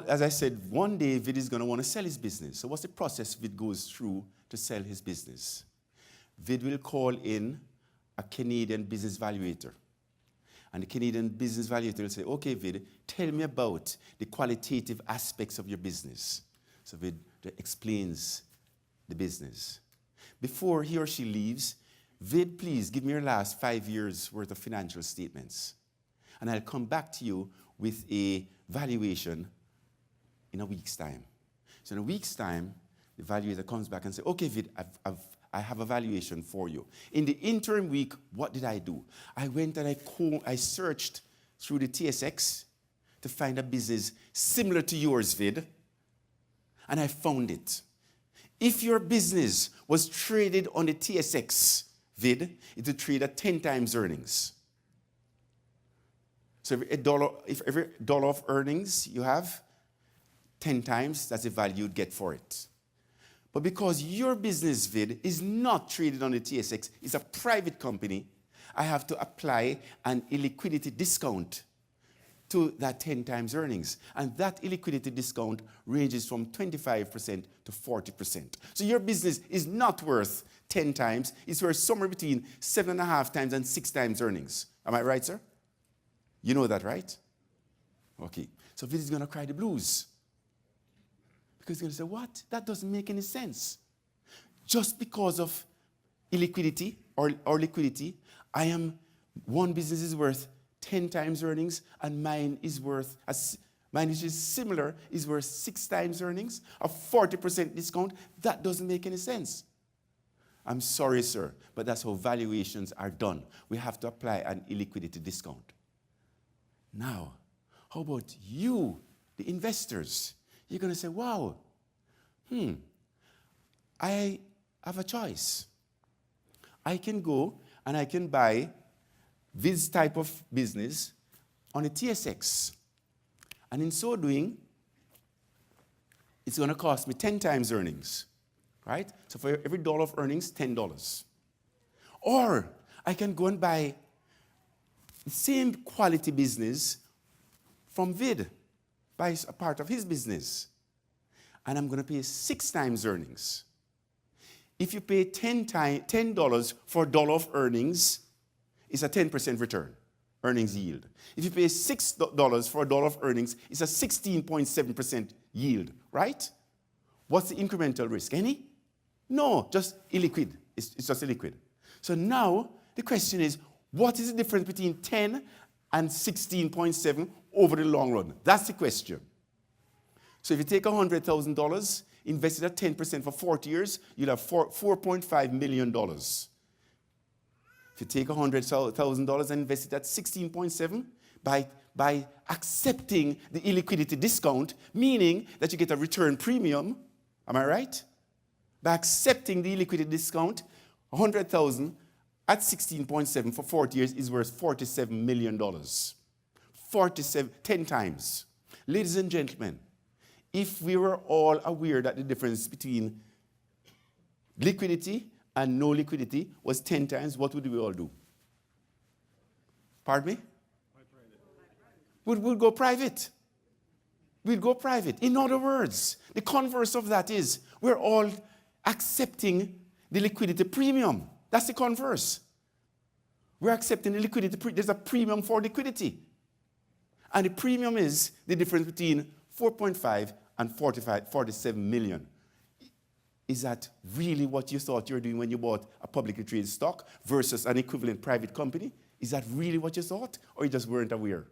As I said, one day Vid is going to want to sell his business. So what's the process Vid goes through to sell his business? Vid will call in a Canadian business valuator. And the Canadian business valuator will say, okay, Vid, tell me about the qualitative aspects of your business. So Vid explains the business. Before he or she leaves, Vid, please give me your last 5 years' worth of financial statements. And I'll come back to you with a valuation in a week's time. So in a week's time, the valuator comes back and says, okay, Vid, I have a valuation for you. In the interim week, what did I do? I went and I searched through the TSX to find a business similar to yours, Vid, and I found it. If your business was traded on the TSX, Vid, it would trade at 10 times earnings. So if every dollar of earnings you have, 10 times, that's the value you'd get for it. But because your business, Vid, is not traded on the TSX, it's a private company, I have to apply an illiquidity discount to that 10 times earnings. And that illiquidity discount ranges from 25% to 40%. So your business is not worth 10 times, it's worth somewhere between 7.5 times and 6 times earnings. Am I right, sir? You know that, right? Okay. So Vid is going to cry the blues. Because he's going to say, what? That doesn't make any sense. Just because of illiquidity or liquidity, one business is worth 10 times earnings, and mine is similar, is worth 6 times earnings, a 40% discount. That doesn't make any sense. I'm sorry, sir, but that's how valuations are done. We have to apply an illiquidity discount. Now, how about you, the investors? You're going to say, wow, I have a choice. I can go and I can buy this type of business on a TSX. And in so doing, it's going to cost me 10 times earnings, right? So for every dollar of earnings, $10. Or I can go and buy the same quality business from Vid, buy a part of his business. And I'm going to pay 6 times earnings. If you pay $10 for a dollar of earnings, it's a 10% return, earnings yield. If you pay $6 for a dollar of earnings, it's a 16.7% yield, right? What's the incremental risk? Any? No, just illiquid. It's just illiquid. So now the question is, what is the difference between 10 and 16.7 over the long run? That's the question. So if you take $100,000, invest it at 10% for 40 years, you'll have $4.5 million. If you take $100,000 and invest it at 16.7, by accepting the illiquidity discount, meaning that you get a return premium, am I right? By accepting the illiquidity discount, $100,000 at 16.7 for 40 years is worth $47 million. 10 times. Ladies and gentlemen, if we were all aware that the difference between liquidity and no liquidity was 10 times, what would we all do? Pardon me? We'd go private. We'd go private. In other words, the converse of that is we're all accepting the liquidity premium. That's the converse. We're accepting the liquidity. There's a premium for liquidity. And the premium is the difference between 4.5 and 47 million. Is that really what you thought you were doing when you bought a publicly traded stock versus an equivalent private company? Is that really what you thought? Or you just weren't aware?